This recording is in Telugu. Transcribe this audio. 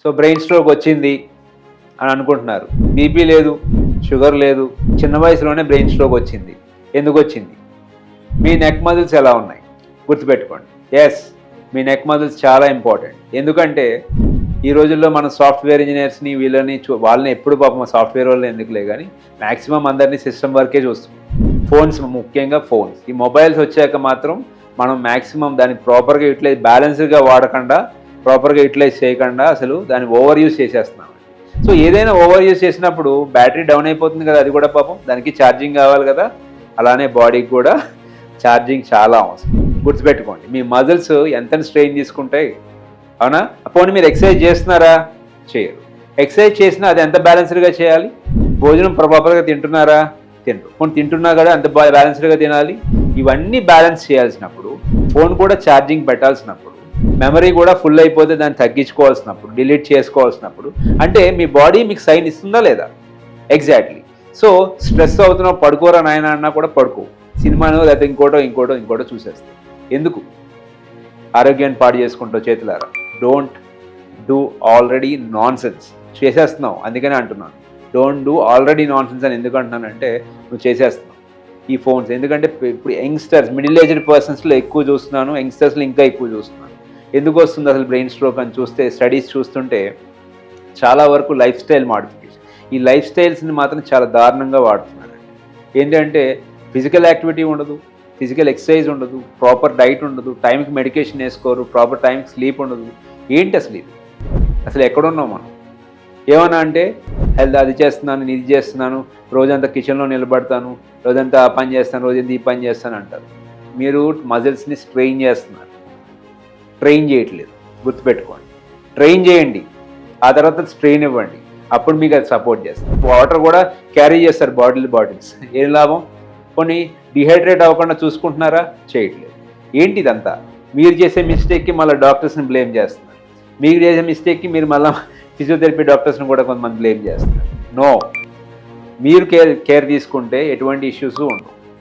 సో బ్రెయిన్ స్ట్రోక్ వచ్చింది అని అనుకుంటున్నారు. బీపీ లేదు, షుగర్ లేదు, చిన్న వయసులోనే బ్రెయిన్ స్ట్రోక్ వచ్చింది. ఎందుకు వచ్చింది? మీ నెక్ మజిల్స్ ఎలా ఉన్నాయి గుర్తుపెట్టుకోండి. ఎస్, మీ నెక్ మజిల్స్ చాలా ఇంపార్టెంట్. ఎందుకంటే ఈ రోజుల్లో మనం సాఫ్ట్వేర్ ఇంజనీర్స్ని వాళ్ళని ఎప్పుడు పాపం సాఫ్ట్వేర్ వాళ్ళు ఎందుకులే కానీ మ్యాక్సిమం అందరినీ సిస్టమ్ వర్కే చూస్తాం. ఫోన్స్, ముఖ్యంగా ఫోన్స్, ఈ మొబైల్స్ వచ్చాక మాత్రం మనం మ్యాక్సిమం దాన్ని ప్రాపర్గా యూటిలైజ్, బ్యాలెన్స్డ్గా వాడకుండా, ప్రాపర్గా యూటిలైజ్ చేయకుండా అసలు దాన్ని ఓవర్ యూజ్ చేసేస్తున్నాం. సో ఏదైనా ఓవర్ యూజ్ చేసినప్పుడు బ్యాటరీ డౌన్ అయిపోతుంది కదా, అది కూడా పాపం దానికి ఛార్జింగ్ కావాలి కదా. అలానే బాడీకి కూడా ఛార్జింగ్ చాలా అవసరం. గుర్తుపెట్టుకోండి, మీ మజిల్స్ ఎంత స్ట్రెయిన్ తీసుకుంటాయి, అవునా? పోనీ మీరు ఎక్సర్సైజ్ చేస్తున్నారా? చేయరు. ఎక్సర్సైజ్ చేసినా అది ఎంత బ్యాలెన్స్డ్గా చేయాలి? భోజనం ప్రాపర్గా తింటున్నారా? తింటారు. పోనీ తింటున్నా కూడా ఎంత బ్యాలెన్స్డ్గా తినాలి? ఇవన్నీ బ్యాలెన్స్ చేయాల్సినప్పుడు, ఫోన్ కూడా ఛార్జింగ్ పెట్టాల్సినప్పుడు, మెమరీ కూడా ఫుల్ అయిపోతే దాన్ని తగ్గించుకోవాల్సినప్పుడు, డిలీట్ చేసుకోవాల్సినప్పుడు, అంటే మీ బాడీ మీకు సైన్ ఇస్తుందా లేదా? ఎగ్జాక్ట్లీ. సో స్ట్రెస్ అవుతున్నావు, పడుకోరా నాయన అన్నా కూడా పడుకో, సినిమాను లేకపోతే ఇంకోటో చూసేస్తావు. ఎందుకు ఆరోగ్యాన్ని పాడు చేసుకుంటావు చేతులారా? Don't do already nonsense. చేసేస్తున్నావు, అందుకనే అంటున్నాను. Don't do already nonsense అని ఎందుకు అంటున్నానంటే నువ్వు చేసేస్తున్నావు ఈ ఫోన్స్. ఎందుకంటే ఇప్పుడు యంగ్స్టర్స్, మిడిల్ ఏజ్డ్ పర్సన్స్లో ఎక్కువ చూస్తున్నాను, యంగ్స్టర్స్లో ఇంకా ఎక్కువ చూస్తున్నాను. ఎందుకు వస్తుంది అసలు బ్రెయిన్ స్ట్రోక్ అని చూస్తే, స్టడీస్ చూస్తుంటే చాలా వరకు లైఫ్ స్టైల్ మాడిఫికేషన్. ఈ లైఫ్ స్టైల్స్ని మాత్రం చాలా దారుణంగా వాడుతున్నారండి. ఏంటంటే ఫిజికల్ యాక్టివిటీ ఉండదు, ఫిజికల్ ఎక్సర్సైజ్ ఉండదు, ప్రాపర్ డైట్ ఉండదు, టైంకి మెడికేషన్ వేసుకోరు, ప్రాపర్ టైంకి స్లీప్ ఉండదు. ఏంటి అసలు ఇది? అసలు ఎక్కడున్నాం మనం? ఏమన్నా అంటే హెల్త్ అది చేస్తున్నాను, ఇది చేస్తున్నాను, రోజంతా కిచెన్లో నిలబడతాను, రోజంతా ఆ పని చేస్తాను, రోజంతా ఈ పని చేస్తాను అంటారు. మీరు మజిల్స్ని స్ట్రెయిన్ చేస్తున్నారు, ట్రైన్ చేయట్లేదు. గుర్తుపెట్టుకోండి, ట్రైన్ చేయండి, ఆ తర్వాత స్ట్రెయిన్ ఇవ్వండి, అప్పుడు మీకు అది సపోర్ట్ చేస్తారు. వాటర్ కూడా క్యారీ చేస్తారు బాటిల్స్. ఏం లాభం? కొన్ని డిహైడ్రేట్ అవ్వకుండా చూసుకుంటున్నారా? చేయట్లేదు. ఏంటి ఇదంతా? మీరు చేసే మిస్టేక్కి మళ్ళీ డాక్టర్స్ని బ్లేమ్ చేస్తున్నారు. మీరు చేసే మిస్టేక్కి మీరు మళ్ళీ ఫిజియోథెరపీ డాక్టర్స్ని కూడా కొంతమంది బ్లేమ్ చేస్తున్నారు. నో, మీరు కేర్ తీసుకుంటే ఎటువంటి ఇష్యూస్ ఉండవు.